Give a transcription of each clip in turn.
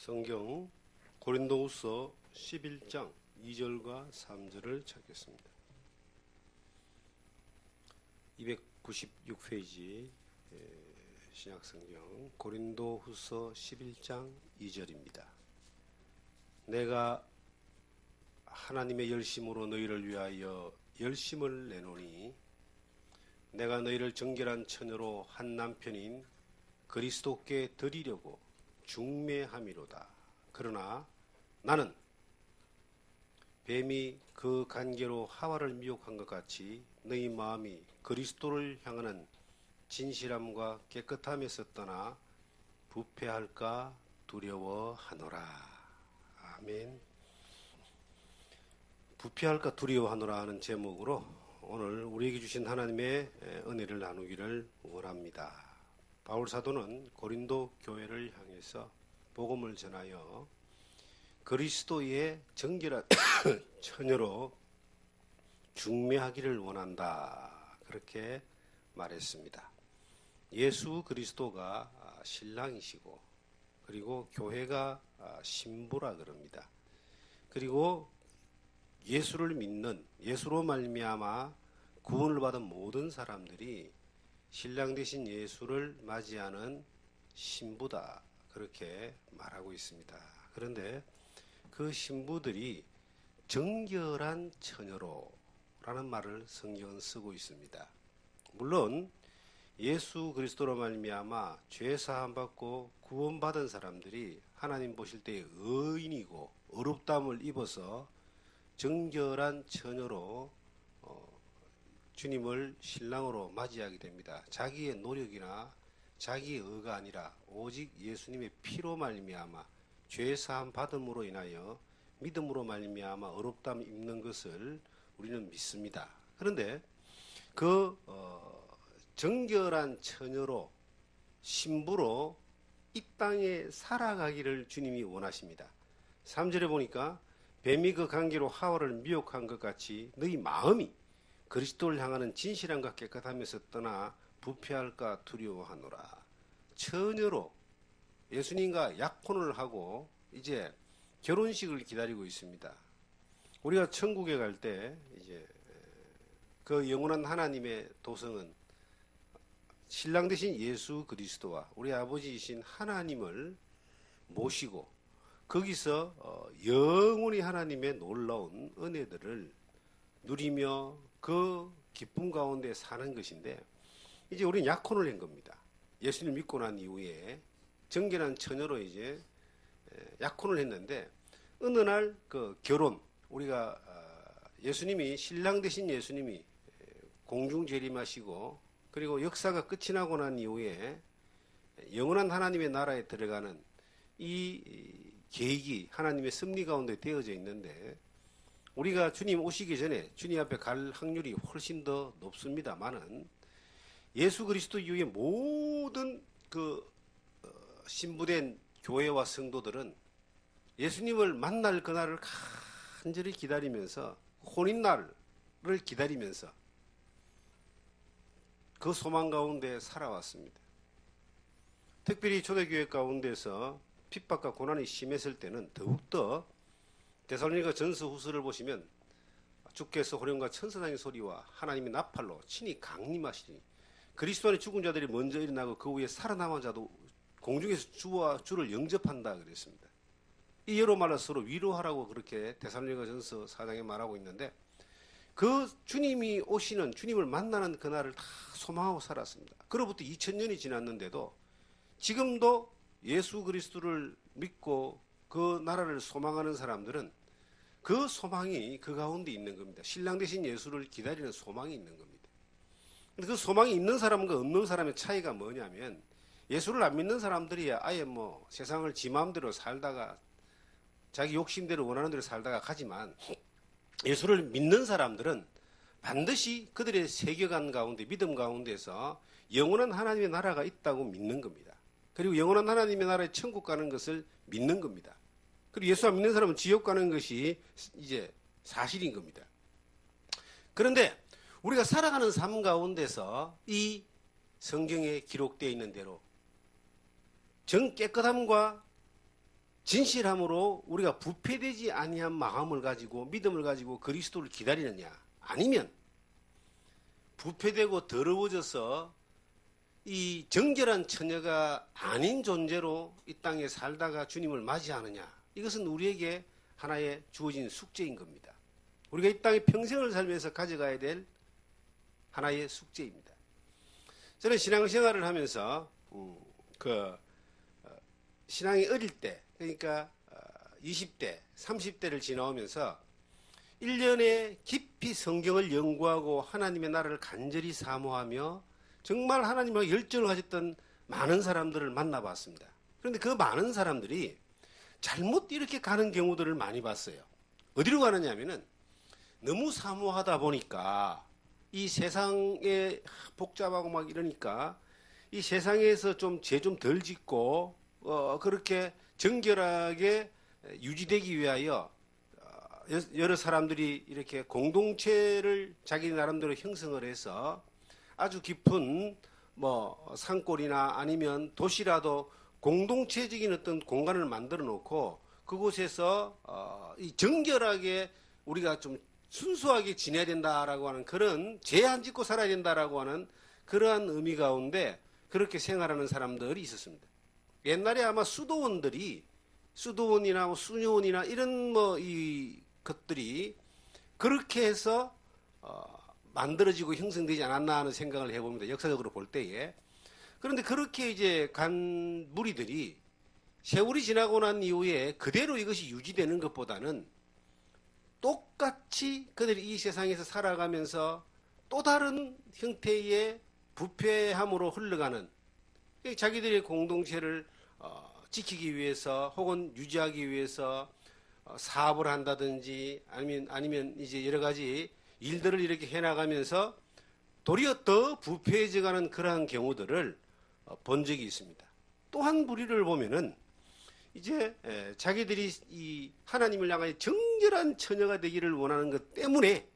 성경 고린도후서 11장 2절과 3절을 찾겠습니다. 296페이지 신약성경 고린도후서 11장 2절입니다. 내가 하나님의 열심으로 너희를 위하여 열심을 내노니 내가 너희를 정결한 처녀로 한 남편인 그리스도께 드리려고 중매함이로다. 그러나 나는 뱀이 그 간계로 하와를 미혹한 것 같이 너희 마음이 그리스도를 향하는 진실함과 깨끗함에서 떠나 부패할까 두려워하노라. 아멘. 부패할까 두려워하노라 하는 제목으로 오늘 우리에게 주신 하나님의 은혜를 나누기를 원합니다. 바울 사도는 고린도 교회를 향해서 복음을 전하여 그리스도의 정결한 처녀로 중매하기를 원한다. 그렇게 말했습니다. 예수 그리스도가 신랑이시고 그리고 교회가 신부라 그럽니다. 그리고 예수를 믿는 예수로 말미암아 구원을 받은 모든 사람들이 신랑 되신 예수를 맞이하는 신부다. 그렇게 말하고 있습니다. 그런데 그 신부들이 정결한 처녀로 라는 말을 성경은 쓰고 있습니다. 물론 예수 그리스도로 말미암아 죄 사함 받고 구원받은 사람들이 하나님 보실 때 의인이고 의롭다함을 입어서 정결한 처녀로 주님을 신랑으로 맞이하게 됩니다. 자기의 노력이나 자기의 의가 아니라 오직 예수님의 피로 말미암아 죄 사함 받음으로 인하여 믿음으로 말미암아 의롭다함을 입는 것을 우리는 믿습니다. 그런데 그 정결한 처녀로 신부로 이 땅에 살아가기를 주님이 원하십니다. 3절에 보니까 뱀이 그 관계로 하와를 미혹한 것 같이 너희 마음이 그리스도를 향하는 진실함과 깨끗함에서 떠나 부패할까 두려워하노라. 처녀로 예수님과 약혼을 하고 이제 결혼식을 기다리고 있습니다. 우리가 천국에 갈 때 이제 그 영원한 하나님의 도성은 신랑 되신 예수 그리스도와 우리 아버지이신 하나님을 모시고 거기서 영원히 하나님의 놀라운 은혜들을 누리며 그 기쁨 가운데 사는 것인데 이제 우리는 약혼을 한 겁니다. 예수님 믿고 난 이후에 정결한 처녀로 이제 약혼을 했는데 어느 날 그 결혼 우리가 예수님이 신랑 되신 예수님이 공중 재림하시고 그리고 역사가 끝이 나고 난 이후에 영원한 하나님의 나라에 들어가는 이 계획이 하나님의 섭리 가운데 되어져 있는데 우리가 주님 오시기 전에 주님 앞에 갈 확률이 훨씬 더 높습니다만은 예수 그리스도 이후에 모든 그 신부된 교회와 성도들은 예수님을 만날 그날을 간절히 기다리면서 혼인날을 기다리면서 그 소망 가운데 살아왔습니다. 특별히 초대교회 가운데서 핍박과 고난이 심했을 때는 더욱더 데살로니가 전서 후서를 보시면 주께서 호령과 천사장의 소리와 하나님의 나팔로 친히 강림하시니 그리스도 안에 죽은 자들이 먼저 일어나고 그 후에 살아남은 자도 공중에서 주와 주를 영접한다 그랬습니다. 이 여러 말로 서로 위로하라고 그렇게 데살로니가 전서 4장에 말하고 있는데 그 주님이 오시는 주님을 만나는 그날을 다 소망하고 살았습니다. 그로부터 2000년이 지났는데도 지금도 예수 그리스도를 믿고 그 나라를 소망하는 사람들은 그 소망이 그 가운데 있는 겁니다. 신랑 되신 예수를 기다리는 소망이 있는 겁니다. 그 소망이 있는 사람과 없는 사람의 차이가 뭐냐면 예수를 안 믿는 사람들이 아예 뭐 세상을 지 마음대로 살다가 자기 욕심대로 원하는 대로 살다가 가지만 예수를 믿는 사람들은 반드시 그들의 세계관 가운데 믿음 가운데서 영원한 하나님의 나라가 있다고 믿는 겁니다. 그리고 영원한 하나님의 나라에 천국 가는 것을 믿는 겁니다. 그리고 예수 안 믿는 사람은 지옥 가는 것이 이제 사실인 겁니다. 그런데 우리가 살아가는 삶 가운데서 이 성경에 기록되어 있는 대로 정 깨끗함과 진실함으로 우리가 부패되지 아니한 마음을 가지고 믿음을 가지고 그리스도를 기다리느냐, 아니면 부패되고 더러워져서 이 정결한 처녀가 아닌 존재로 이 땅에 살다가 주님을 맞이하느냐, 이것은 우리에게 하나의 주어진 숙제인 겁니다. 우리가 이 땅에 평생을 살면서 가져가야 될 하나의 숙제입니다. 저는 신앙생활을 하면서 신앙이 어릴 때, 그러니까 20대, 30대를 지나오면서 1년에 깊이 성경을 연구하고 하나님의 나라를 간절히 사모하며 정말 하나님과 열정을 가졌던 많은 사람들을 만나봤습니다. 그런데 그 많은 사람들이 잘못 이렇게 가는 경우들을 많이 봤어요. 어디로 가느냐 하면은 너무 사모하다 보니까 이 세상에 복잡하고 막 이러니까 이 세상에서 좀 죄 좀 덜 짓고 그렇게 정결하게 유지되기 위하여 여러 사람들이 이렇게 공동체를 자기 나름대로 형성을 해서 아주 깊은 산골이나 아니면 도시라도 공동체적인 어떤 공간을 만들어 놓고 그곳에서 이 정결하게 우리가 좀 순수하게 지내야 된다라고 하는 그런 죄 안 짓고 살아야 된다라고 하는 그러한 의미 가운데 그렇게 생활하는 사람들이 있었습니다. 옛날에 아마 수도원이나 수녀원이나 이런 이 것들이 그렇게 해서 만들어지고 형성되지 않았나 하는 생각을 해봅니다. 역사적으로 볼 때에. 그런데 그렇게 이제 간 무리들이 세월이 지나고 난 이후에 그대로 이것이 유지되는 것보다는 똑같이 그들이 이 세상에서 살아가면서 또 다른 형태의 부패함으로 흘러가는 자기들의 공동체를 지키기 위해서 혹은 유지하기 위해서 사업을 한다든지 아니면 이제 여러 가지 일들을 이렇게 해나가면서 도리어 더 부패해져가는 그러한 경우들을 본 적이 있습니다. 또 한 무리를 보면은 이제 자기들이 이 하나님을 향하여 정결한 처녀가 되기를 원하는 것 때문에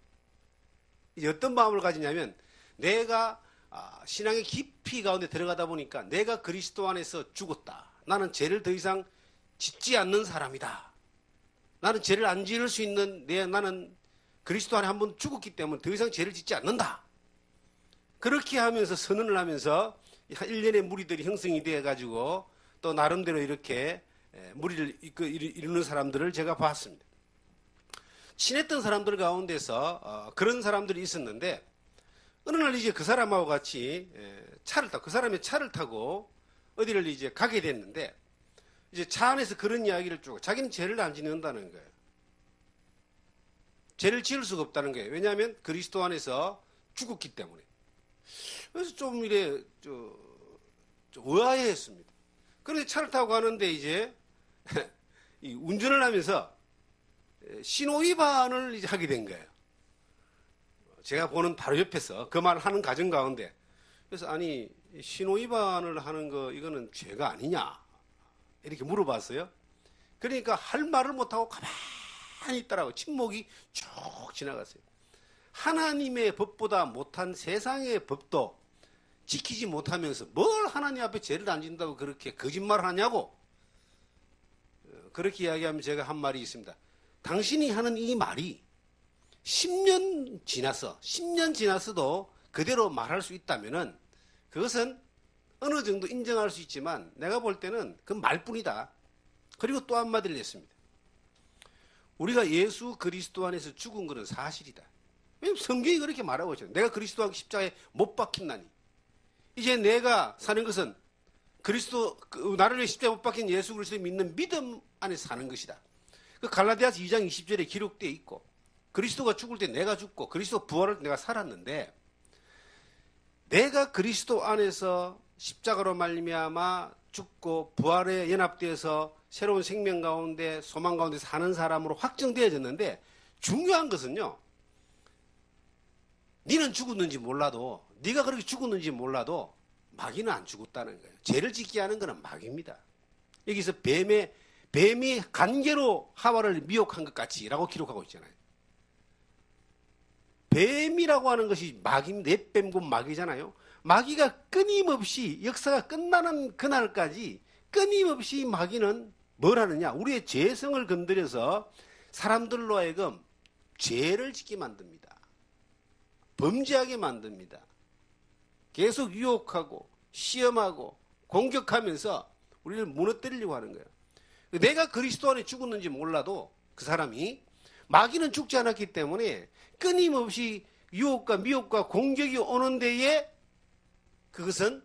이제 어떤 마음을 가지냐면 내가 신앙의 깊이 가운데 들어가다 보니까 내가 그리스도 안에서 죽었다. 나는 죄를 더 이상 짓지 않는 사람이다. 나는 죄를 안 지을 수 있는 나는 그리스도 안에 한번 죽었기 때문에 더 이상 죄를 짓지 않는다. 그렇게 하면서 선언을 하면서 1년의 무리들이 형성이 되어가지고 또 나름대로 이렇게 무리를 이루는 사람들을 제가 봤습니다. 친했던 사람들 가운데서 그런 사람들이 있었는데 어느 날 이제 그 사람하고 같이 그 사람의 차를 타고 어디를 이제 가게 됐는데 이제 차 안에서 그런 이야기를 쭉 자기는 죄를 안 짓는다는 거예요. 죄를 지을 수가 없다는 거예요. 왜냐하면 그리스도 안에서 죽었기 때문에. 그래서 좀 의아해했습니다. 그런데 차를 타고 가는데 이제 운전을 하면서 신호위반을 이제 하게 된 거예요. 제가 보는 바로 옆에서 그 말을 하는 가정 가운데 그래서 아니 신호위반을 하는 거 이거는 죄가 아니냐 이렇게 물어봤어요. 그러니까 할 말을 못하고 가만히 있더라고. 침묵이 쭉 지나갔어요. 하나님의 법보다 못한 세상의 법도 지키지 못하면서 뭘 하나님 앞에 죄를 안 진다고 그렇게 거짓말을 하냐고. 그렇게 이야기하면 제가 한 말이 있습니다. 당신이 하는 이 말이 10년 지났어도 그대로 말할 수 있다면은 그것은 어느 정도 인정할 수 있지만 내가 볼 때는 그 말뿐이다. 그리고 또 한마디를 했습니다. 우리가 예수 그리스도 안에서 죽은 것은 사실이다. 왜냐하면 성경이 그렇게 말하고 있잖아요. 내가 그리스도와 십자가에 못 박힌나니 이제 내가 사는 것은 그리스도 나를 위해 십자가에 못 박힌 예수 그리스도를 믿는 믿음 안에 사는 것이다. 그 갈라디아서 2장 20절에 기록되어 있고 그리스도가 죽을 때 내가 죽고 그리스도 부활할 때 내가 살았는데 내가 그리스도 안에서 십자가로 말미암아 죽고 부활에 연합되어서 새로운 생명 가운데 소망 가운데 사는 사람으로 확정되어졌는데 중요한 것은요. 네는 죽었는지 몰라도 네가 그렇게 죽었는지 몰라도 마귀는 안 죽었다는 거예요. 죄를 짓게 하는 것은 마귀입니다. 여기서 뱀이 간계로 하와를 미혹한 것 같이라고 기록하고 있잖아요. 뱀이라고 하는 것이 마귀입니다. 넷뱀군 마귀잖아요. 마귀가 끊임없이 역사가 끝나는 그날까지 끊임없이 마귀는 뭘 하느냐? 우리의 죄성을 건드려서 사람들로 하여금 죄를 짓게 만듭니다. 범죄하게 만듭니다. 계속 유혹하고 시험하고 공격하면서 우리를 무너뜨리려고 하는 거예요. 내가 그리스도 안에 죽었는지 몰라도 그 사람이 마귀는 죽지 않았기 때문에 끊임없이 유혹과 미혹과 공격이 오는 데에 그것은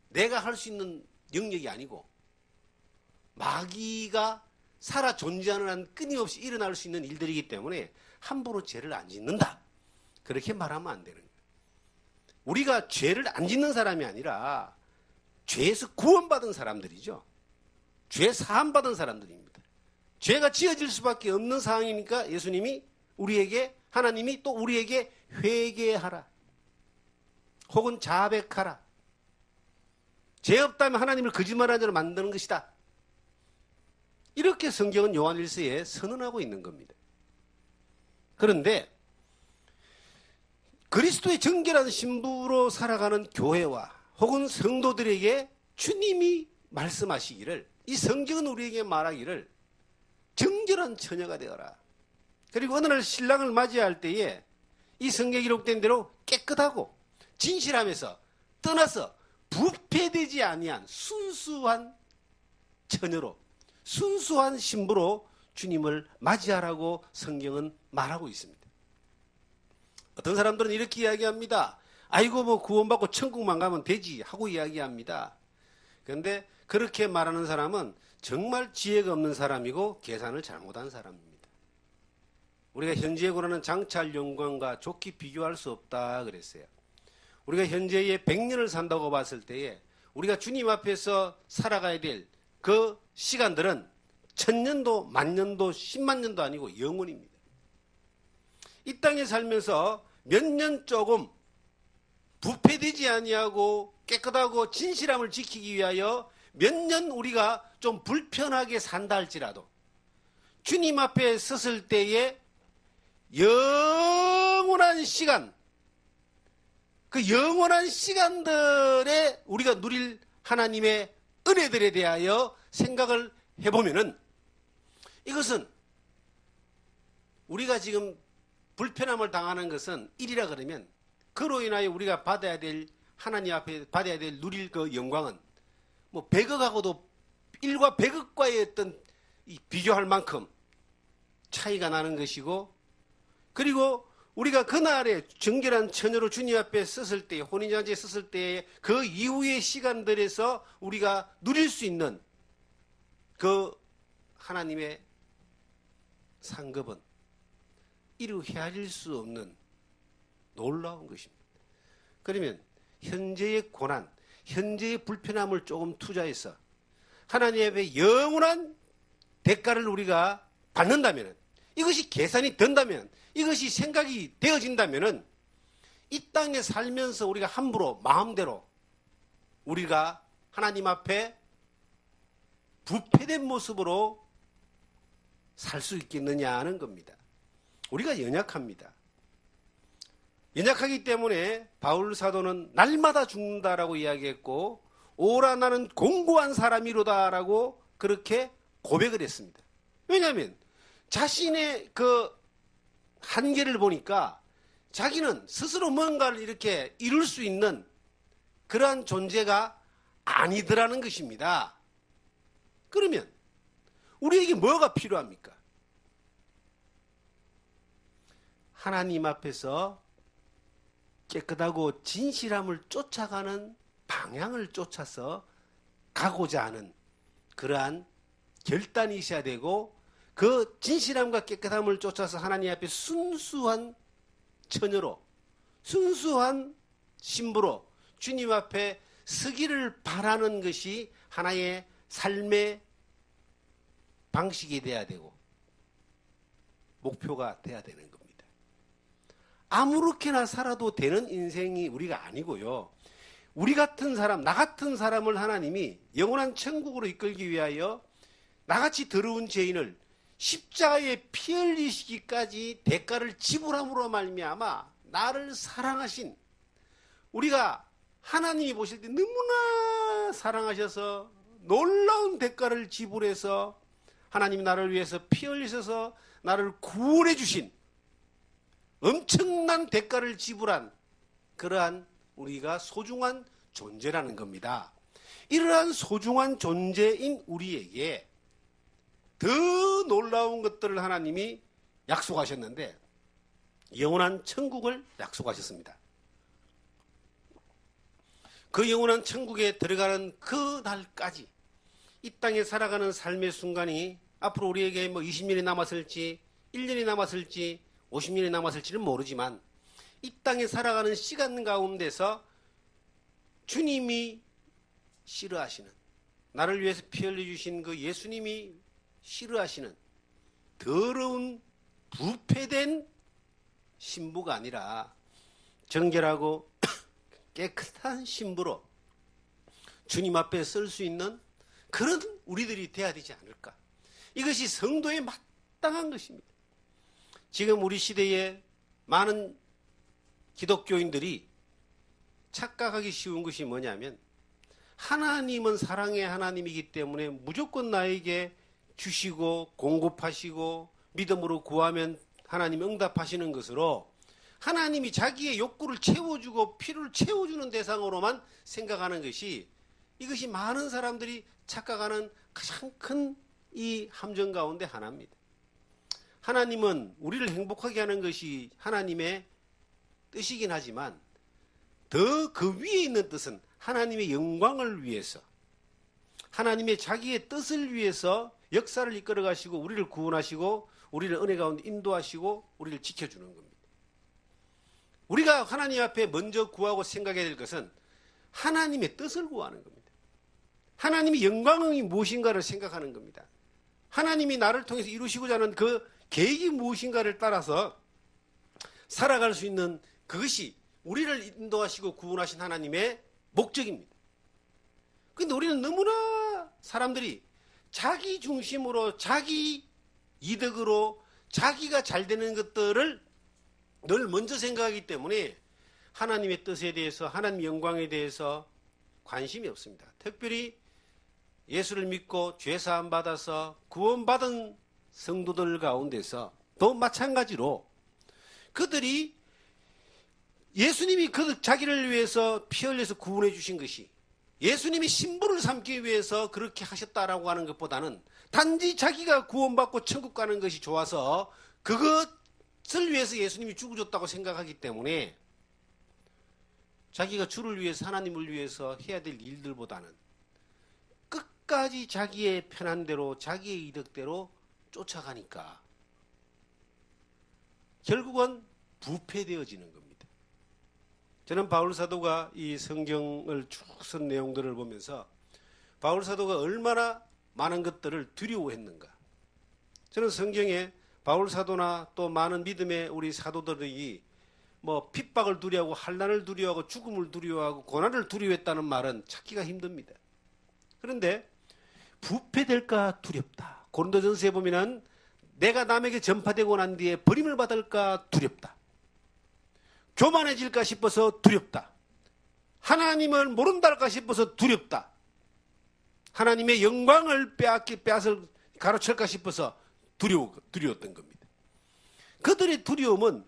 내가 할 수 있는 영역이 아니고 마귀가 살아 존재하는 한 끊임없이 일어날 수 있는 일들이기 때문에 함부로 죄를 안 짓는다. 그렇게 말하면 안 되는 거예요. 우리가 죄를 안 짓는 사람이 아니라 죄에서 구원받은 사람들이죠. 죄 사함받은 사람들입니다. 죄가 지어질 수밖에 없는 상황이니까 예수님이 우리에게, 하나님이 또 우리에게 회개하라. 혹은 자백하라. 죄 없다면 하나님을 거짓말하는 자로 만드는 것이다. 이렇게 성경은 요한일서에 선언하고 있는 겁니다. 그런데 그리스도의 정결한 신부로 살아가는 교회와 혹은 성도들에게 주님이 말씀하시기를, 이 성경은 우리에게 말하기를 정결한 처녀가 되어라. 그리고 어느 날 신랑을 맞이할 때에 이 성경에 기록된 대로 깨끗하고 진실하면서 떠나서 부패되지 아니한 순수한 처녀로, 순수한 신부로 주님을 맞이하라고 성경은 말하고 있습니다. 어떤 사람들은 이렇게 이야기합니다. 아이고 뭐 구원받고 천국만 가면 되지 하고 이야기합니다. 그런데 그렇게 말하는 사람은 정말 지혜가 없는 사람이고 계산을 잘못한 사람입니다. 우리가 현재에 고라는 장차 영광과 좋게 비교할 수 없다 그랬어요. 우리가 현재에 100년을 산다고 봤을 때에 우리가 주님 앞에서 살아가야 될 그 시간들은 1000년도, 만년도, 10만 년도 아니고 영원입니다. 이 땅에 살면서 몇 년 조금 부패되지 아니하고 깨끗하고 진실함을 지키기 위하여 몇 년 우리가 좀 불편하게 산다 할지라도 주님 앞에 섰을 때에 영원한 시간, 그 영원한 시간들에 우리가 누릴 하나님의 은혜들에 대하여 생각을 해보면은 이것은 우리가 지금 불편함을 당하는 것은 일이라 그러면 그로 인하여 우리가 받아야 될, 하나님 앞에 받아야 될 누릴 그 영광은 뭐 100억하고도 1과 100억과의 어떤 비교할 만큼 차이가 나는 것이고, 그리고 우리가 그날에 정결한 처녀로 주님 앞에 섰을 때, 혼인잔치에 섰을 때 그 이후의 시간들에서 우리가 누릴 수 있는 그 하나님의 상급은 이루 헤아릴 수 없는 놀라운 것입니다. 그러면 현재의 고난, 현재의 불편함을 조금 투자해서 하나님 앞에 영원한 대가를 우리가 받는다면, 이것이 계산이 된다면, 이것이 생각이 되어진다면 이 땅에 살면서 우리가 함부로 마음대로 우리가 하나님 앞에 부패된 모습으로 살 수 있겠느냐 하는 겁니다. 우리가 연약합니다. 연약하기 때문에 바울 사도는 날마다 죽는다라고 이야기했고, 오라 나는 공고한 사람이로다라고 그렇게 고백을 했습니다. 왜냐하면 자신의 그 한계를 보니까 자기는 스스로 뭔가를 이렇게 이룰 수 있는 그러한 존재가 아니더라는 것입니다. 그러면 우리에게 뭐가 필요합니까? 하나님 앞에서 깨끗하고 진실함을 쫓아가는 방향을 쫓아서 가고자 하는 그러한 결단이 있어야 되고, 그 진실함과 깨끗함을 쫓아서 하나님 앞에 순수한 처녀로, 순수한 신부로 주님 앞에 서기를 바라는 것이 하나의 삶의 방식이 돼야 되고 목표가 돼야 되는 겁니다. 아무렇게나 살아도 되는 인생이 우리가 아니고요. 우리 같은 사람, 나 같은 사람을 하나님이 영원한 천국으로 이끌기 위하여 나같이 더러운 죄인을 십자가에 피 흘리시기까지 대가를 지불함으로 말미암아 나를 사랑하신, 우리가 하나님이 보실 때 너무나 사랑하셔서 놀라운 대가를 지불해서 하나님이 나를 위해서 피 흘리셔서 나를 구원해 주신 엄청난 대가를 지불한 그러한 우리가 소중한 존재라는 겁니다. 이러한 소중한 존재인 우리에게 더 놀라운 것들을 하나님이 약속하셨는데 영원한 천국을 약속하셨습니다. 그 영원한 천국에 들어가는 그 날까지 이 땅에 살아가는 삶의 순간이 앞으로 우리에게 20년이 남았을지 1년이 남았을지 50년이 남았을지는 모르지만 이 땅에 살아가는 시간 가운데서 주님이 싫어하시는, 나를 위해서 피 흘려주신 그 예수님이 싫어하시는 더러운 부패된 신부가 아니라 정결하고 깨끗한 신부로 주님 앞에 설 수 있는 그런 우리들이 돼야 되지 않을까. 이것이 성도의 마땅한 것입니다. 지금 우리 시대에 많은 기독교인들이 착각하기 쉬운 것이 뭐냐면 하나님은 사랑의 하나님이기 때문에 무조건 나에게 주시고 공급하시고 믿음으로 구하면 하나님이 응답하시는 것으로 하나님이 자기의 욕구를 채워주고 필요를 채워주는 대상으로만 생각하는 것이, 이것이 많은 사람들이 착각하는 가장 큰 이 함정 가운데 하나입니다. 하나님은 우리를 행복하게 하는 것이 하나님의 뜻이긴 하지만 더 그 위에 있는 뜻은 하나님의 영광을 위해서, 하나님의 자기의 뜻을 위해서 역사를 이끌어 가시고 우리를 구원하시고 우리를 은혜 가운데 인도하시고 우리를 지켜주는 겁니다. 우리가 하나님 앞에 먼저 구하고 생각해야 될 것은 하나님의 뜻을 구하는 겁니다. 하나님의 영광이 무엇인가를 생각하는 겁니다. 하나님이 나를 통해서 이루시고자 하는 그 계획이 무엇인가를 따라서 살아갈 수 있는 그것이 우리를 인도하시고 구원하신 하나님의 목적입니다. 그런데 우리는 너무나 사람들이 자기 중심으로 자기 이득으로 자기가 잘 되는 것들을 늘 먼저 생각하기 때문에 하나님의 뜻에 대해서, 하나님의 영광에 대해서 관심이 없습니다. 특별히 예수를 믿고 죄사함 받아서 구원받은 성도들 가운데서 또 마찬가지로 그들이 예수님이 자기를 위해서 피 흘려서 구원해 주신 것이 예수님이 신부를 삼기 위해서 그렇게 하셨다라고 하는 것보다는 단지 자기가 구원받고 천국 가는 것이 좋아서 그것을 위해서 예수님이 죽어줬다고 생각하기 때문에 자기가 주를 위해서, 하나님을 위해서 해야 될 일들보다는 끝까지 자기의 편한 대로, 자기의 이득대로 쫓아가니까 결국은 부패되어지는 겁니다. 저는 바울 사도가 이 성경을 쭉 쓴 내용들을 보면서 바울 사도가 얼마나 많은 것들을 두려워했는가. 저는 성경에 바울 사도나 또 많은 믿음의 우리 사도들이 핍박을 두려워하고 환난을 두려워하고 죽음을 두려워하고 고난을 두려워했다는 말은 찾기가 힘듭니다. 그런데 부패될까 두렵다. 고린도전서에 보면은 내가 남에게 전파되고 난 뒤에 버림을 받을까 두렵다. 교만해질까 싶어서 두렵다. 하나님을 모른다 할까 싶어서 두렵다. 하나님의 영광을 빼앗을 가로챌까 싶어서 두려웠던 겁니다. 그들의 두려움은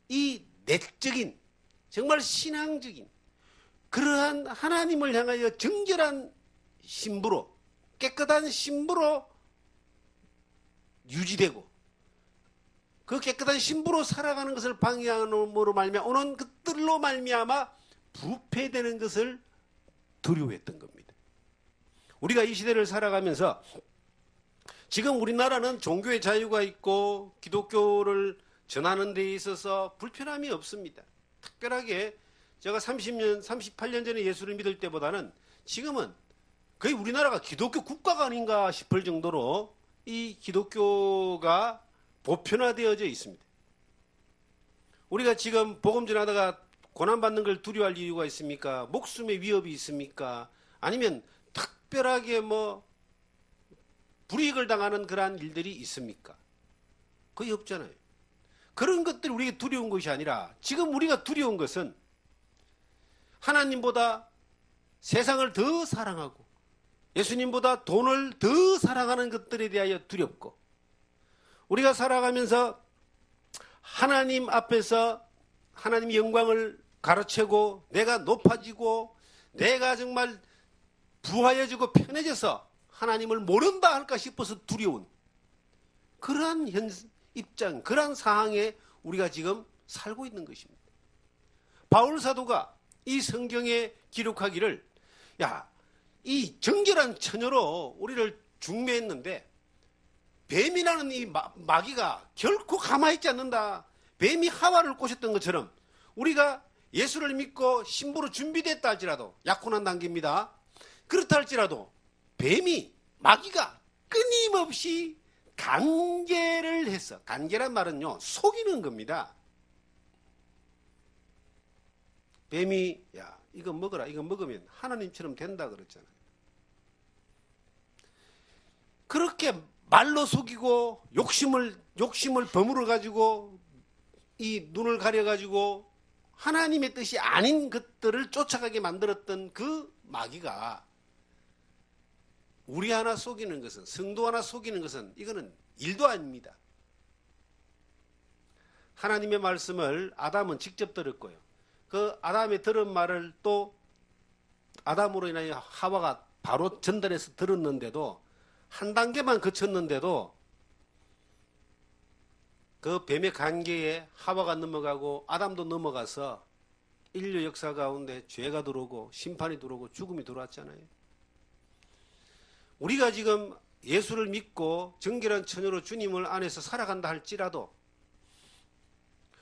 이 내적인, 정말 신앙적인 그러한 하나님을 향하여 정결한 신부로, 깨끗한 신부로 유지되고 그 깨끗한 신부로 살아가는 것을 방해함으로 말미암아 오는 것들로 말미암아 부패되는 것을 두려워했던 겁니다. 우리가 이 시대를 살아가면서 지금 우리나라는 종교의 자유가 있고 기독교를 전하는 데 있어서 불편함이 없습니다. 특별하게 제가 38년 전에 예수를 믿을 때보다는 지금은 거의 우리나라가 기독교 국가가 아닌가 싶을 정도로 이 기독교가 보편화되어져 있습니다. 우리가 지금 복음 전하다가 고난받는 걸 두려워할 이유가 있습니까? 목숨의 위협이 있습니까? 아니면 특별하게 불이익을 당하는 그러한 일들이 있습니까? 거의 없잖아요. 그런 것들이 우리에게 두려운 것이 아니라 지금 우리가 두려운 것은 하나님보다 세상을 더 사랑하고 예수님보다 돈을 더 사랑하는 것들에 대하여 두렵고, 우리가 살아가면서 하나님 앞에서 하나님 영광을 가로채고 내가 높아지고 내가 정말 부하여지고 편해져서 하나님을 모른다 할까 싶어서 두려운 그러한 입장, 그러한 상황에 우리가 지금 살고 있는 것입니다. 바울 사도가 이 성경에 기록하기를, 야, 이 정결한 처녀로 우리를 중매했는데 뱀이라는 이 마귀가 결코 가만히 있지 않는다. 뱀이 하와를 꼬셨던 것처럼 우리가 예수를 믿고 신부로 준비됐다 할지라도, 약혼한 단계입니다. 그렇다 할지라도 뱀이, 마귀가 끊임없이 간계를 해서, 간계란 말은요, 속이는 겁니다. 뱀이, 야, 이거 먹어라, 이거 먹으면 하나님처럼 된다 그랬잖아요. 그렇게 말로 속이고 욕심을 버무려 가지고 이 눈을 가려 가지고 하나님의 뜻이 아닌 것들을 쫓아가게 만들었던 그 마귀가 우리 하나 속이는 것은, 성도 하나 속이는 것은 이거는 일도 아닙니다. 하나님의 말씀을 아담은 직접 들었고요. 그 아담이 들은 말을 또 아담으로 인하여 하와가 바로 전달해서 들었는데도, 한 단계만 거쳤는데도 그 뱀의 관계에 하와가 넘어가고 아담도 넘어가서 인류 역사 가운데 죄가 들어오고 심판이 들어오고 죽음이 들어왔잖아요. 우리가 지금 예수를 믿고 정결한 처녀로 주님을 안에서 살아간다 할지라도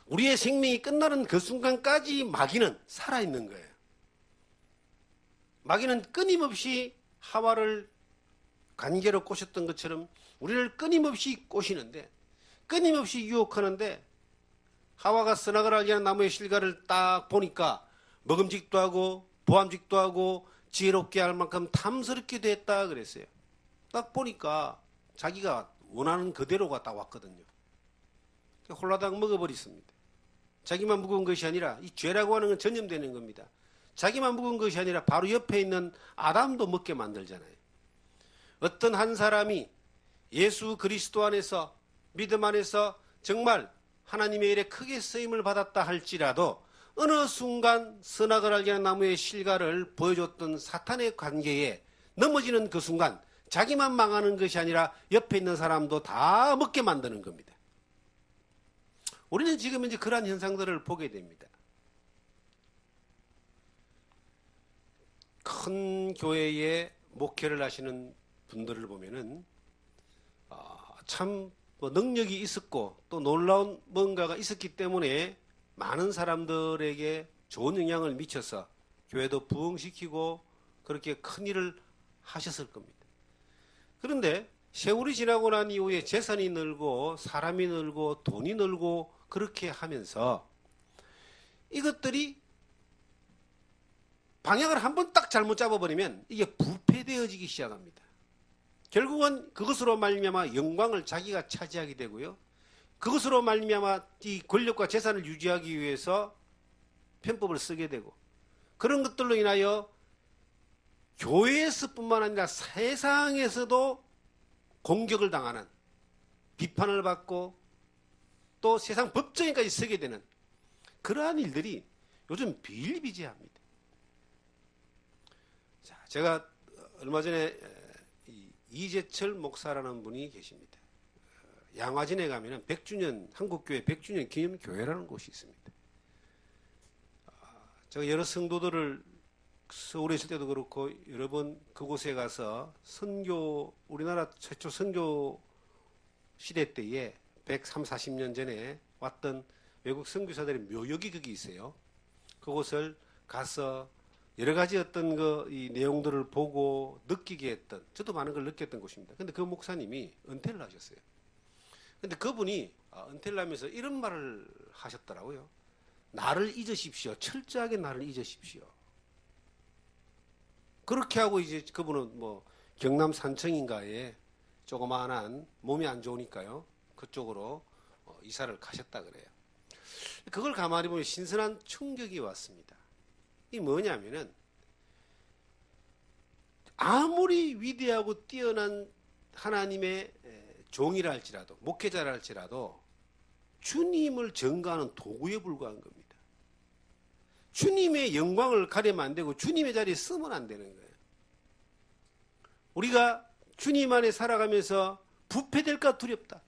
우리의 생명이 끝나는 그 순간까지 마귀는 살아있는 거예요. 마귀는 끊임없이 하와를 관계로 꼬셨던 것처럼 우리를 끊임없이 꼬시는데, 끊임없이 유혹하는데, 하와가 선악을 알게 하는 나무의 실과를 딱 보니까 먹음직도 하고 보암직도 하고 지혜롭게 할 만큼 탐스럽게 됐다 그랬어요. 딱 보니까 자기가 원하는 그대로가 딱 왔거든요. 홀라당 먹어버렸습니다. 자기만 묵은 것이 아니라, 이 죄라고 하는 건 전염되는 겁니다. 자기만 묵은 것이 아니라 바로 옆에 있는 아담도 먹게 만들잖아요. 어떤 한 사람이 예수 그리스도 안에서, 믿음 안에서 정말 하나님의 일에 크게 쓰임을 받았다 할지라도 어느 순간 선악을 알게 하는 나무의 실과를 보여줬던 사탄의 관계에 넘어지는 그 순간 자기만 망하는 것이 아니라 옆에 있는 사람도 다 먹게 만드는 겁니다. 우리는 지금 이제 그러한 현상들을 보게 됩니다. 큰 교회에 목회를 하시는 분들을 보면은 참 능력이 있었고 또 놀라운 뭔가가 있었기 때문에 많은 사람들에게 좋은 영향을 미쳐서 교회도 부흥시키고 그렇게 큰 일을 하셨을 겁니다. 그런데 세월이 지나고 난 이후에 재산이 늘고 사람이 늘고 돈이 늘고 그렇게 하면서 이것들이 방향을 한번 딱 잘못 잡아버리면 이게 부패되어지기 시작합니다. 결국은 그것으로 말미암아 영광을 자기가 차지하게 되고요. 그것으로 말미암아 이 권력과 재산을 유지하기 위해서 편법을 쓰게 되고, 그런 것들로 인하여 교회에서뿐만 아니라 세상에서도 공격을 당하는, 비판을 받고 또 세상 법정에까지 서게 되는 그러한 일들이 요즘 비일비재합니다. 자, 제가 얼마 전에 이재철 목사라는 분이 계십니다. 양화진에 가면은 100주년, 한국교회 100주년 기념교회라는 곳이 있습니다. 제가 여러 성도들을 서울에 있을 때도 그렇고 여러 번 그곳에 가서 선교, 우리나라 최초 선교 시대 때에 130, 40년 전에 왔던 외국 선교사들의 묘역이 거기 있어요. 그곳을 가서 여러 가지 어떤 이 내용들을 보고 느끼게 했던, 저도 많은 걸 느꼈던 곳입니다. 근데 그 목사님이 은퇴를 하셨어요. 근데 그분이 은퇴를 하면서 이런 말을 하셨더라고요. 나를 잊으십시오. 철저하게 나를 잊으십시오. 그렇게 하고 이제 그분은 뭐 경남 산청인가에 조그마한, 몸이 안 좋으니까요, 그쪽으로 이사를 가셨다 그래요. 그걸 가만히 보면 신선한 충격이 왔습니다. 이 뭐냐면은 아무리 위대하고 뛰어난 하나님의 종이라 할지라도, 목회자라 할지라도 주님을 증거하는 도구에 불과한 겁니다. 주님의 영광을 가리면 안 되고 주님의 자리에 쓰면 안 되는 거예요. 우리가 주님 안에 살아가면서 부패될까 두렵다.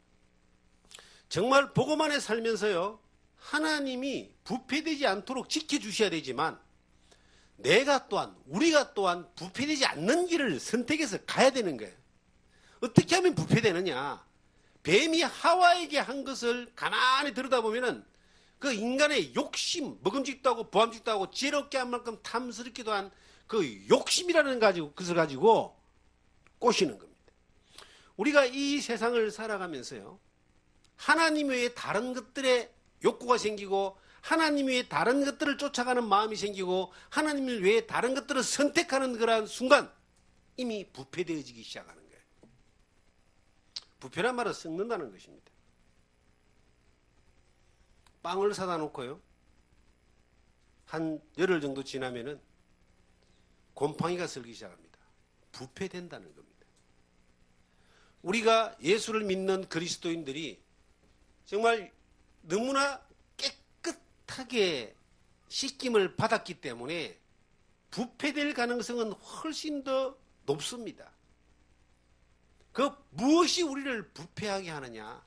정말 복음 안에 살면서요, 하나님이 부패되지 않도록 지켜주셔야 되지만 내가 또한, 우리가 또한 부패되지 않는 길을 선택해서 가야 되는 거예요. 어떻게 하면 부패되느냐? 뱀이 하와에게 한 것을 가만히 들여다보면은 그 인간의 욕심, 먹음직도 하고 보암직도 하고 지혜롭게 한 만큼 탐스럽기도 한 그 욕심이라는 것을 가지고 꼬시는 겁니다. 우리가 이 세상을 살아가면서요, 하나님 외에 다른 것들에 욕구가 생기고 하나님 외에 다른 것들을 쫓아가는 마음이 생기고 하나님 외에 다른 것들을 선택하는 그러한 순간 이미 부패되어지기 시작하는 거예요. 부패란 말은 썩는다는 것입니다. 빵을 사다 놓고요, 한 열흘 정도 지나면은 곰팡이가 슬기 시작합니다. 부패된다는 겁니다. 우리가 예수를 믿는 그리스도인들이 정말 너무나 깨끗하게 씻김을 받았기 때문에 부패될 가능성은 훨씬 더 높습니다. 그 무엇이 우리를 부패하게 하느냐?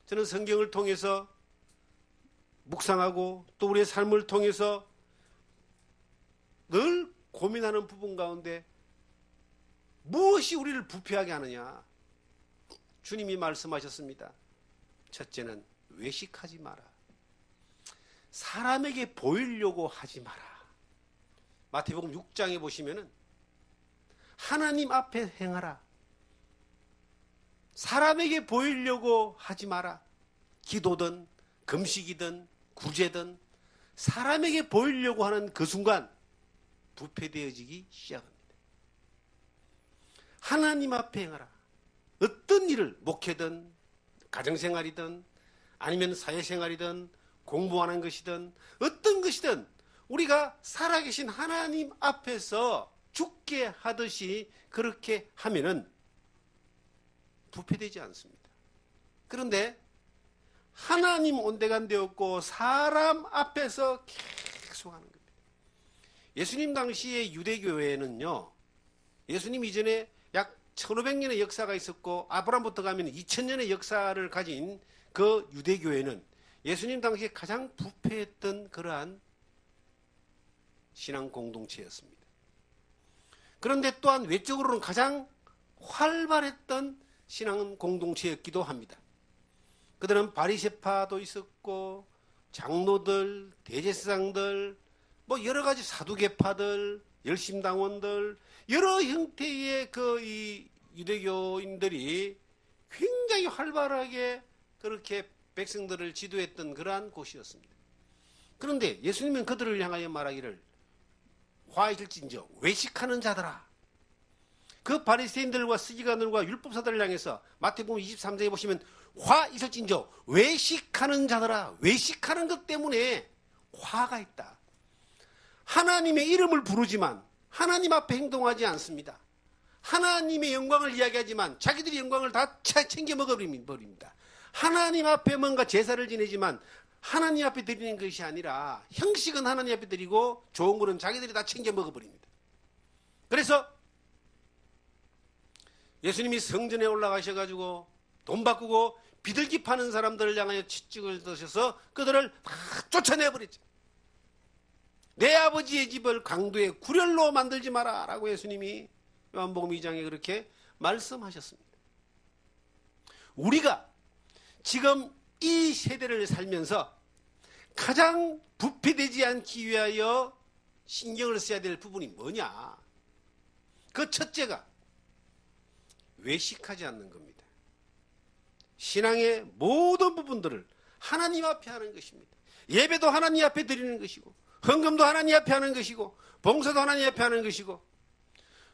저는 성경을 통해서 묵상하고 또 우리의 삶을 통해서 늘 고민하는 부분 가운데 무엇이 우리를 부패하게 하느냐? 주님이 말씀하셨습니다. 첫째는 외식하지 마라. 사람에게 보이려고 하지 마라. 마태복음 6장에 보시면은 하나님 앞에 행하라. 사람에게 보이려고 하지 마라. 기도든 금식이든 구제든 사람에게 보이려고 하는 그 순간 부패되어지기 시작합니다. 하나님 앞에 행하라. 어떤 일을, 목회든 가정생활이든 아니면 사회생활이든 공부하는 것이든 어떤 것이든 우리가 살아계신 하나님 앞에서 죽게 하듯이 그렇게 하면은 부패되지 않습니다. 그런데 하나님 온데간데 없고 사람 앞에서 계속 하는 겁니다. 예수님 당시의 유대교회는요, 예수님 이전에 약 1500년의 역사가 있었고 아브라함부터 가면 2000년의 역사를 가진 그 유대교회는 예수님 당시에 가장 부패했던 그러한 신앙 공동체였습니다. 그런데 또한 외적으로는 가장 활발했던 신앙 공동체였기도 합니다. 그들은 바리새파도 있었고 장로들, 대제사장들, 뭐 여러 가지 사두개파들, 열심당원들, 여러 형태의 이 유대교인들이 굉장히 활발하게 그렇게 백성들을 지도했던 그러한 곳이었습니다. 그런데 예수님은 그들을 향하여 말하기를 화 있을진저 외식하는 자들아. 그 바리새인들과 서기관들과 율법사들을 향해서 마태복음 23장에 보시면 화 있을진저 외식하는 자들아. 외식하는 것 때문에 화가 있다. 하나님의 이름을 부르지만 하나님 앞에 행동하지 않습니다. 하나님의 영광을 이야기하지만 자기들이 영광을 다 챙겨 먹어버립니다. 하나님 앞에 뭔가 제사를 지내지만 하나님 앞에 드리는 것이 아니라 형식은 하나님 앞에 드리고 좋은 거는 자기들이 다 챙겨 먹어버립니다. 그래서 예수님이 성전에 올라가셔가지고 돈 바꾸고 비둘기 파는 사람들을 향하여 치찍을 드셔서 그들을 다 쫓아내버렸죠. 내 아버지의 집을 강도의 구렬로 만들지 마라 라고 예수님이 요한복음 2장에 그렇게 말씀하셨습니다. 우리가 지금 이 세대를 살면서 가장 부패되지 않기 위하여 신경을 써야 될 부분이 뭐냐? 그 첫째가 외식하지 않는 겁니다. 신앙의 모든 부분들을 하나님 앞에 하는 것입니다. 예배도 하나님 앞에 드리는 것이고 헌금도 하나님 앞에 하는 것이고 봉사도 하나님 앞에 하는 것이고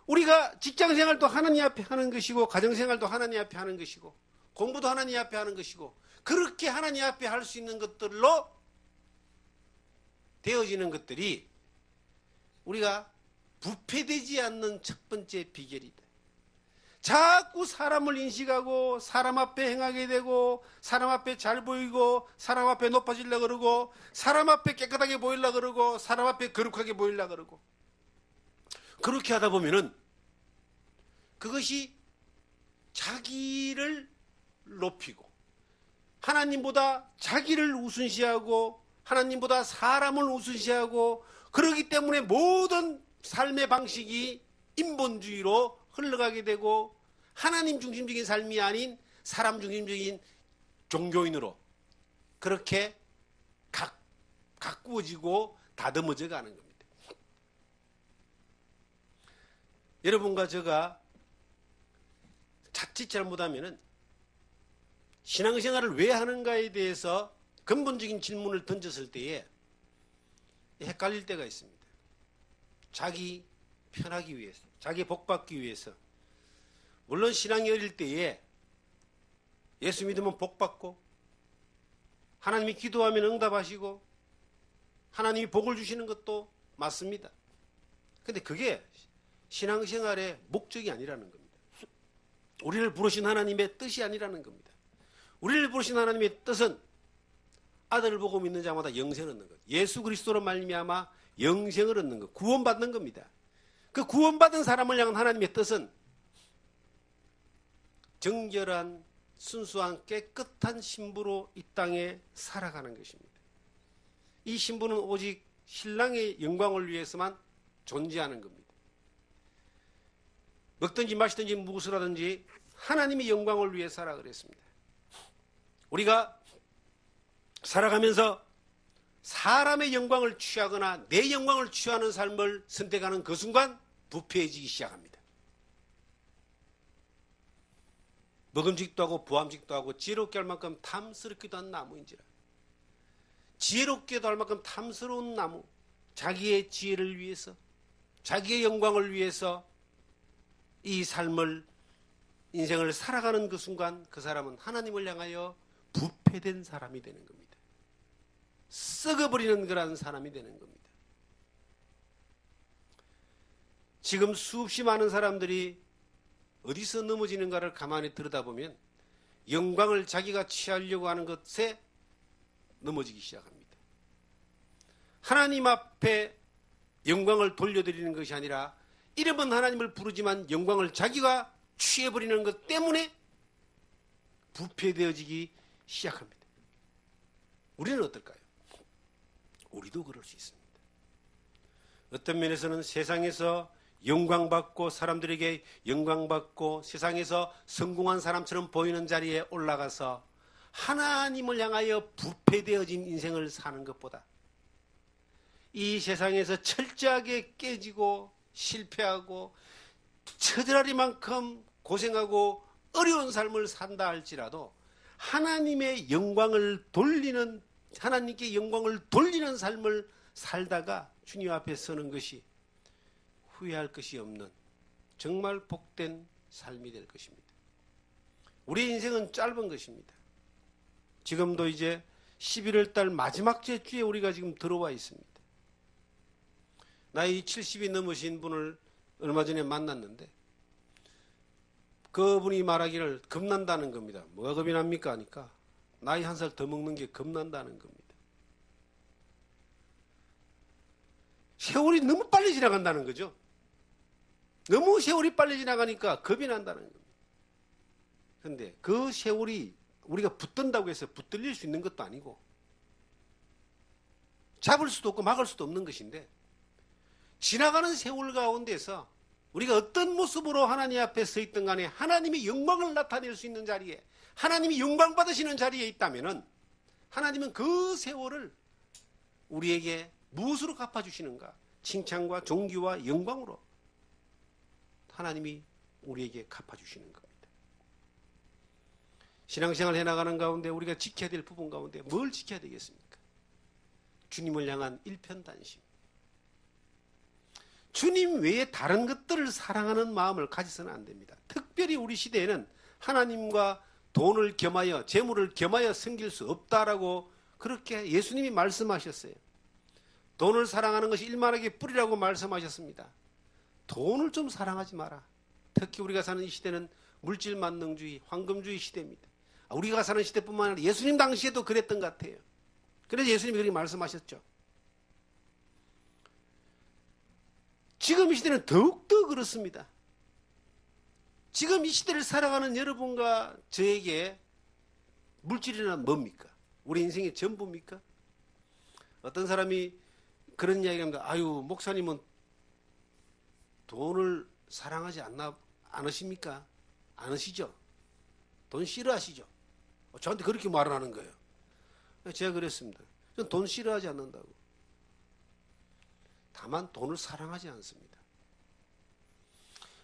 우리가 직장생활도 하나님 앞에 하는 것이고 가정생활도 하나님 앞에 하는 것이고 공부도 하나님 앞에 하는 것이고 그렇게 하나님 앞에 할 수 있는 것들로 되어지는 것들이 우리가 부패되지 않는 첫 번째 비결이다. 자꾸 사람을 인식하고 사람 앞에 행하게 되고 사람 앞에 잘 보이고 사람 앞에 높아지려고 그러고 사람 앞에 깨끗하게 보이려고 그러고 사람 앞에 거룩하게 보이려고 그러고 그렇게 하다 보면은 그것이 자기를 높이고 하나님보다 자기를 우선시하고 하나님보다 사람을 우선시하고 그러기 때문에 모든 삶의 방식이 인본주의로 흘러가게 되고 하나님 중심적인 삶이 아닌 사람 중심적인 종교인으로 그렇게 가꾸어지고 다듬어져 가는 겁니다. 여러분과 제가 자칫 잘못하면은 신앙생활을 왜 하는가에 대해서 근본적인 질문을 던졌을 때에 헷갈릴 때가 있습니다. 자기 편하기 위해서, 자기 복받기 위해서. 물론 신앙이 어릴 때에 예수 믿으면 복받고 하나님이 기도하면 응답하시고 하나님이 복을 주시는 것도 맞습니다. 그런데 그게 신앙생활의 목적이 아니라는 겁니다. 우리를 부르신 하나님의 뜻이 아니라는 겁니다. 우리를 부르신 하나님의 뜻은 아들을 보고 믿는 자마다 영생을 얻는 것, 예수 그리스도로 말미암아 영생을 얻는 것, 구원받는 겁니다. 그 구원받은 사람을 향한 하나님의 뜻은 정결한 순수한 깨끗한 신부로 이 땅에 살아가는 것입니다. 이 신부는 오직 신랑의 영광을 위해서만 존재하는 겁니다. 먹든지 마시든지 무엇을 하든지 하나님의 영광을 위해 살아 그랬습니다. 우리가 살아가면서 사람의 영광을 취하거나 내 영광을 취하는 삶을 선택하는 그 순간 부패해지기 시작합니다. 먹음직도 하고 부함직도 하고 지혜롭게 할 만큼 탐스럽기도 한 나무인지라. 지혜롭게도 할 만큼 탐스러운 나무, 자기의 지혜를 위해서 자기의 영광을 위해서 이 삶을 인생을 살아가는 그 순간 그 사람은 하나님을 향하여 부패된 사람이 되는 겁니다. 썩어버리는 그런 사람이 되는 겁니다. 지금 수없이 많은 사람들이 어디서 넘어지는가를 가만히 들여다보면 영광을 자기가 취하려고 하는 것에 넘어지기 시작합니다. 하나님 앞에 영광을 돌려드리는 것이 아니라 이름은 하나님을 부르지만 영광을 자기가 취해버리는 것 때문에 부패되어지기 시작합니다. 우리는 어떨까요? 우리도 그럴 수 있습니다. 어떤 면에서는 세상에서 영광받고 사람들에게 영광받고 세상에서 성공한 사람처럼 보이는 자리에 올라가서 하나님을 향하여 부패되어진 인생을 사는 것보다 이 세상에서 철저하게 깨지고 실패하고 처절하리만큼 고생하고 어려운 삶을 산다 할지라도 하나님의 영광을 돌리는 하나님께 영광을 돌리는 삶을 살다가 주님 앞에 서는 것이 후회할 것이 없는 정말 복된 삶이 될 것입니다. 우리 인생은 짧은 것입니다. 지금도 이제 11월 달 마지막 주에 우리가 지금 들어와 있습니다. 나이 70이 넘으신 분을 얼마 전에 만났는데 그분이 말하기를 겁난다는 겁니다. 뭐가 겁이 납니까? 하니까 나이 한 살 더 먹는 게 겁난다는 겁니다. 세월이 너무 빨리 지나간다는 거죠. 너무 세월이 빨리 지나가니까 겁이 난다는 겁니다. 그런데 그 세월이 우리가 붙든다고 해서 붙들릴 수 있는 것도 아니고 잡을 수도 없고 막을 수도 없는 것인데 지나가는 세월 가운데서 우리가 어떤 모습으로 하나님 앞에 서 있든 간에 하나님의 영광을 나타낼 수 있는 자리에 하나님이 영광 받으시는 자리에 있다면은 하나님은 그 세월을 우리에게 무엇으로 갚아주시는가? 칭찬과 존귀와 영광으로 하나님이 우리에게 갚아주시는 겁니다. 신앙생활 해나가는 가운데 우리가 지켜야 될 부분 가운데 뭘 지켜야 되겠습니까? 주님을 향한 일편단심. 주님 외에 다른 것들을 사랑하는 마음을 가지서는 안 됩니다. 특별히 우리 시대에는 하나님과 돈을 겸하여 재물을 겸하여 섬길 수 없다라고 그렇게 예수님이 말씀하셨어요. 돈을 사랑하는 것이 일만하게 뿌리라고 말씀하셨습니다. 돈을 좀 사랑하지 마라. 특히 우리가 사는 이 시대는 물질 만능주의, 황금주의 시대입니다. 우리가 사는 시대뿐만 아니라 예수님 당시에도 그랬던 것 같아요. 그래서 예수님이 그렇게 말씀하셨죠. 지금 이 시대는 더욱더 그렇습니다. 지금 이 시대를 살아가는 여러분과 저에게 물질이란 뭡니까? 우리 인생의 전부입니까? 어떤 사람이 그런 이야기를 합니다. 아유, 목사님은 돈을 사랑하지 않으십니까? 않으시죠? 돈 싫어하시죠? 저한테 그렇게 말을 하는 거예요. 제가 그랬습니다. 저는 돈 싫어하지 않는다고. 다만 돈을 사랑하지 않습니다.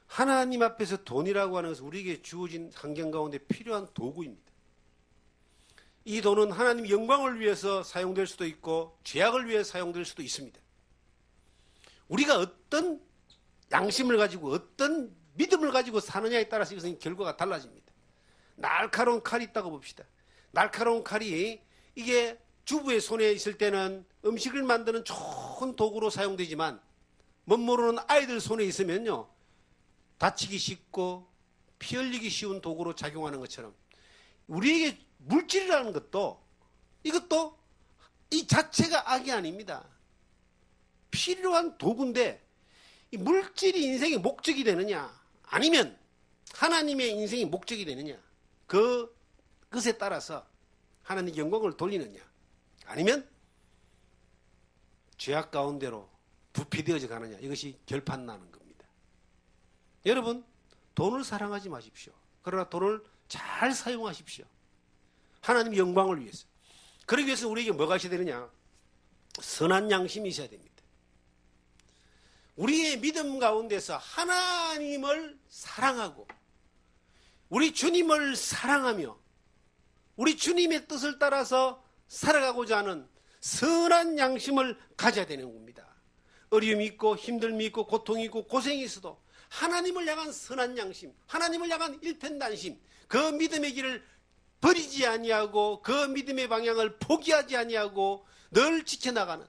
하나님 앞에서 돈이라고 하는 것은 우리에게 주어진 환경 가운데 필요한 도구입니다. 이 돈은 하나님 영광을 위해서 사용될 수도 있고 죄악을 위해 사용될 수도 있습니다. 우리가 어떤 양심을 가지고 어떤 믿음을 가지고 사느냐에 따라서 이것은 결과가 달라집니다. 날카로운 칼이 있다고 봅시다. 날카로운 칼이 이게 주부의 손에 있을 때는 음식을 만드는 좋은 도구로 사용되지만 멋모르는 아이들 손에 있으면요 다치기 쉽고 피 흘리기 쉬운 도구로 작용하는 것처럼 우리에게 물질이라는 것도 이것도 이 자체가 악이 아닙니다. 필요한 도구인데 이 물질이 인생의 목적이 되느냐 아니면 하나님의 인생이 목적이 되느냐 그것에 따라서 하나님의 영광을 돌리느냐 아니면 죄악 가운데로 부패되어져 가느냐 이것이 결판나는 겁니다. 여러분 돈을 사랑하지 마십시오. 그러나 돈을 잘 사용하십시오. 하나님 영광을 위해서. 그러기 위해서 우리에게 뭐가 있어야 되느냐? 선한 양심이 있어야 됩니다. 우리의 믿음 가운데서 하나님을 사랑하고 우리 주님을 사랑하며 우리 주님의 뜻을 따라서 살아가고자 하는 선한 양심을 가져야 되는 겁니다. 어려움이 있고 힘듦이 있고 고통이 있고 고생이 있어도 하나님을 향한 선한 양심, 하나님을 향한 일편단심, 그 믿음의 길을 버리지 아니하고 그 믿음의 방향을 포기하지 아니하고 늘 지켜나가는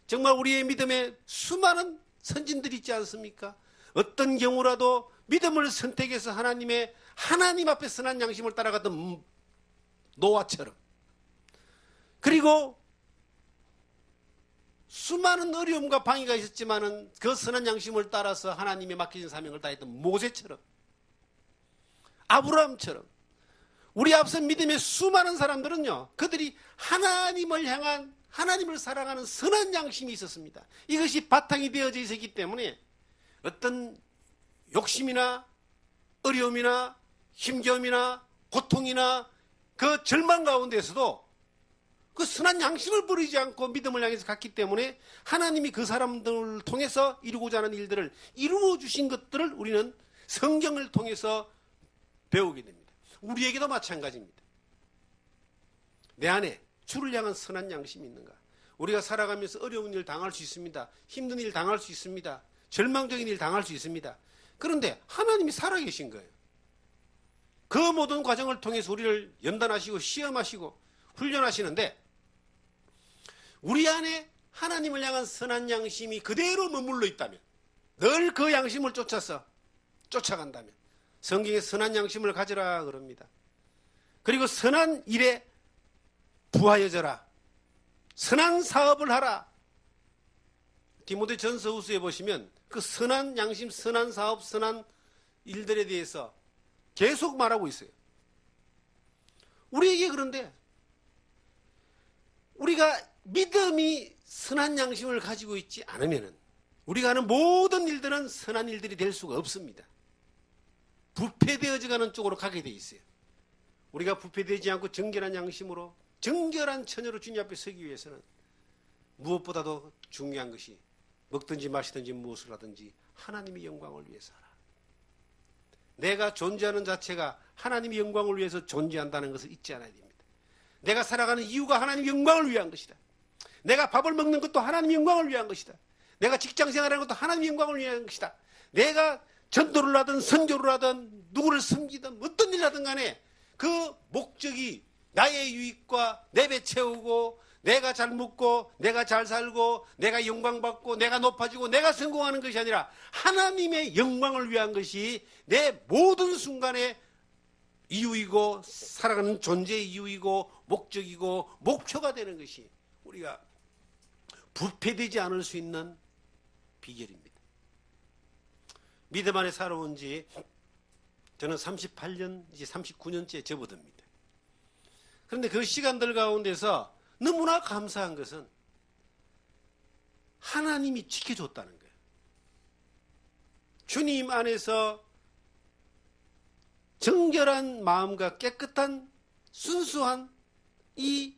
정말 우리의 믿음에 수많은 선진들이 있지 않습니까? 어떤 경우라도 믿음을 선택해서 하나님 앞에 선한 양심을 따라갔던 노아처럼 그리고 수많은 어려움과 방해가 있었지만은 그 선한 양심을 따라서 하나님의 맡겨진 사명을 다했던 모세처럼 아브라함처럼 우리 앞서 믿음의 수많은 사람들은요 그들이 하나님을 향한 하나님을 사랑하는 선한 양심이 있었습니다. 이것이 바탕이 되어져 있었기 때문에 어떤 욕심이나 어려움이나 힘겨움이나 고통이나 그 절망 가운데서도 그 선한 양심을 버리지 않고 믿음을 향해서 갔기 때문에 하나님이 그 사람들을 통해서 이루고자 하는 일들을 이루어 주신 것들을 우리는 성경을 통해서 배우게 됩니다. 우리에게도 마찬가지입니다. 내 안에 주를 향한 선한 양심이 있는가? 우리가 살아가면서 어려운 일 당할 수 있습니다. 힘든 일 당할 수 있습니다. 절망적인 일 당할 수 있습니다. 그런데 하나님이 살아계신 거예요. 그 모든 과정을 통해서 우리를 연단하시고 시험하시고 훈련하시는데 우리 안에 하나님을 향한 선한 양심이 그대로 머물러 있다면 늘 그 양심을 쫓아서 쫓아간다면 성경에 선한 양심을 가져라 그럽니다. 그리고 선한 일에 부하여져라. 선한 사업을 하라. 디모데 전서후서에 보시면 그 선한 양심, 선한 사업, 선한 일들에 대해서 계속 말하고 있어요. 우리에게 그런데 우리가 믿음이 선한 양심을 가지고 있지 않으면 우리가 하는 모든 일들은 선한 일들이 될 수가 없습니다. 부패되어져 가는 쪽으로 가게 돼 있어요. 우리가 부패되지 않고 정결한 양심으로 정결한 처녀로 주님 앞에 서기 위해서는 무엇보다도 중요한 것이 먹든지 마시든지 무엇을 하든지 하나님의 영광을 위해서 하라. 내가 존재하는 자체가 하나님의 영광을 위해서 존재한다는 것을 잊지 않아야 됩니다. 내가 살아가는 이유가 하나님의 영광을 위한 것이다. 내가 밥을 먹는 것도 하나님의 영광을 위한 것이다. 내가 직장 생활하는 것도 하나님의 영광을 위한 것이다. 내가 전도를 하든 선교를 하든 누구를 섬기든 어떤 일을 하든 간에 그 목적이 나의 유익과 내배 채우고 내가 잘 먹고 내가 잘 살고 내가 영광받고 내가 높아지고 내가 성공하는 것이 아니라 하나님의 영광을 위한 것이 내 모든 순간에 이유이고 살아가는 존재의 이유이고 목적이고 목표가 되는 것이 우리가 부패되지 않을 수 있는 비결입니다. 믿음 안에 살아온 지 저는 38년, 이제 39년째 접어듭니다. 그런데 그 시간들 가운데서 너무나 감사한 것은 하나님이 지켜줬다는 거예요. 주님 안에서 정결한 마음과 깨끗한 순수한 이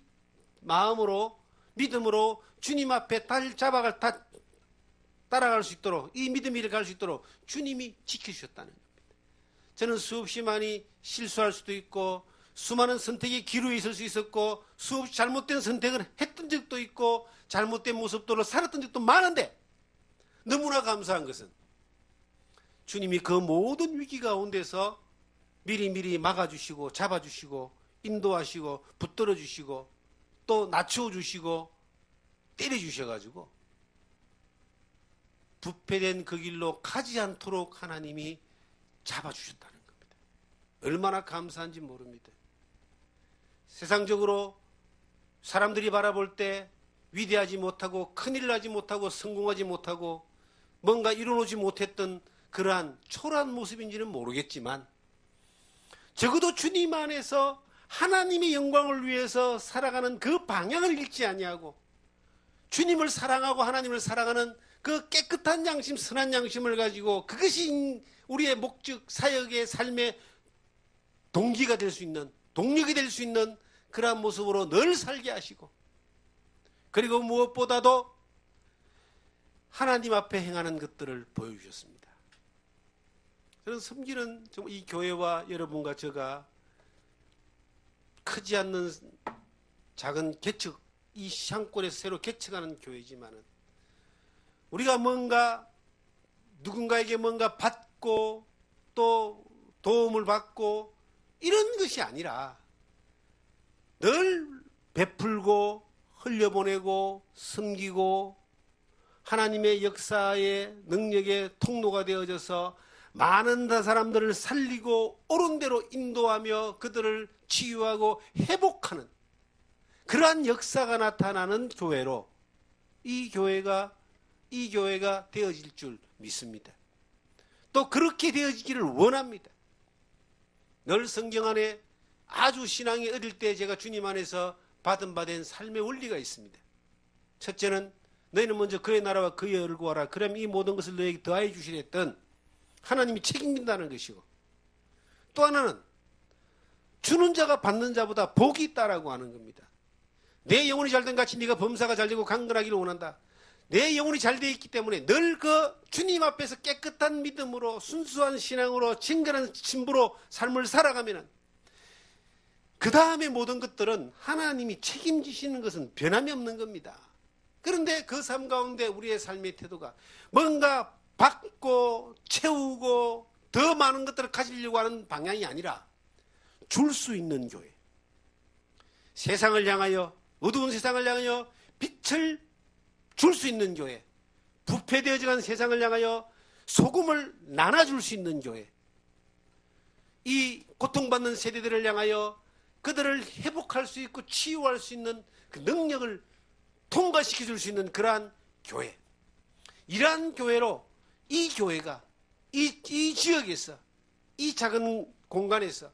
마음으로 믿음으로 주님 앞에 따라갈 수 있도록 이 믿음이 갈 수 있도록 주님이 지켜주셨다는 겁니다. 저는 수없이 많이 실수할 수도 있고 수많은 선택의 기로에 있을 수 있었고 수없이 잘못된 선택을 했던 적도 있고 잘못된 모습들로 살았던 적도 많은데 너무나 감사한 것은 주님이 그 모든 위기 가운데서 미리미리 막아주시고 잡아주시고 인도하시고 붙들어주시고 또 낮춰주시고 때려주셔가지고 부패된 그 길로 가지 않도록 하나님이 잡아주셨다는 겁니다. 얼마나 감사한지 모릅니다. 세상적으로 사람들이 바라볼 때 위대하지 못하고 큰일 나지 못하고 성공하지 못하고 뭔가 이뤄놓지 못했던 그러한 초라한 모습인지는 모르겠지만 적어도 주님 안에서 하나님의 영광을 위해서 살아가는 그 방향을 잃지 아니하고 주님을 사랑하고 하나님을 사랑하는 그 깨끗한 양심, 선한 양심을 가지고 그것이 우리의 목적, 사역의 삶의 동기가 될 수 있는, 동력이 될 수 있는 그러한 모습으로 늘 살게 하시고 그리고 무엇보다도 하나님 앞에 행하는 것들을 보여주셨습니다. 저는 섬기는 이 교회와 여러분과 제가 크지 않는 작은 개척, 이 시향권에서 새로 개척하는 교회지만은 우리가 뭔가 누군가에게 뭔가 받고 또 도움을 받고 이런 것이 아니라 늘 베풀고 흘려보내고 섬기고 하나님의 역사의 능력의 통로가 되어져서 많은 사람들을 살리고 옳은 대로 인도하며 그들을 치유하고 회복하는 그러한 역사가 나타나는 교회로 이 교회가 되어질 줄 믿습니다. 또 그렇게 되어지기를 원합니다. 늘 성경 안에 아주 신앙이 어릴 때 제가 주님 안에서 받은 삶의 원리가 있습니다. 첫째는 너희는 먼저 그의 나라와 그의 의를 구하라. 그럼 이 모든 것을 너에게 더하여 주시라 했던 하나님이 책임진다는 것이고 또 하나는 주는 자가 받는 자보다 복이 있다라고 하는 겁니다. 내 영혼이 잘된 같이 네가 범사가 잘되고 강건하기를 원한다. 내 영혼이 잘 되어 있기 때문에 늘 그 주님 앞에서 깨끗한 믿음으로 순수한 신앙으로 진결한 신부로 삶을 살아가면은 그 다음에 모든 것들은 하나님이 책임지시는 것은 변함이 없는 겁니다. 그런데 그 삶 가운데 우리의 삶의 태도가 뭔가 받고 채우고 더 많은 것들을 가지려고 하는 방향이 아니라 줄 수 있는 교회, 세상을 향하여 어두운 세상을 향하여 빛을 줄 수 있는 교회, 부패되어져간 세상을 향하여 소금을 나눠줄 수 있는 교회, 이 고통받는 세대들을 향하여 그들을 회복할 수 있고 치유할 수 있는 그 능력을 통과시켜 줄 수 있는 그러한 교회, 이러한 교회로 이 교회가 이 지역에서 이 작은 공간에서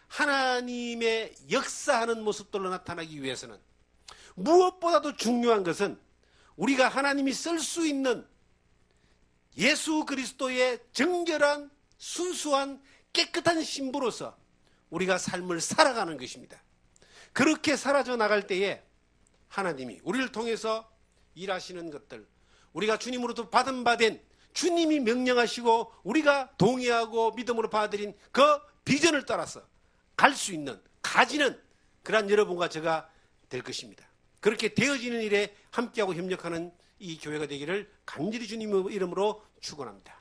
하나님의 역사하는 모습들로 나타나기 위해서는 무엇보다도 중요한 것은 우리가 하나님이 쓸 수 있는 예수 그리스도의 정결한 순수한 깨끗한 신부로서 우리가 삶을 살아가는 것입니다. 그렇게 사라져 나갈 때에 하나님이 우리를 통해서 일하시는 것들, 우리가 주님으로부터 받은 바된 주님이 명령하시고 우리가 동의하고 믿음으로 받아들인 그 비전을 따라서 갈 수 있는, 가지는 그러한 여러분과 제가 될 것입니다. 그렇게 되어지는 일에 함께하고 협력하는 이 교회가 되기를 간절히 주님의 이름으로 축원합니다.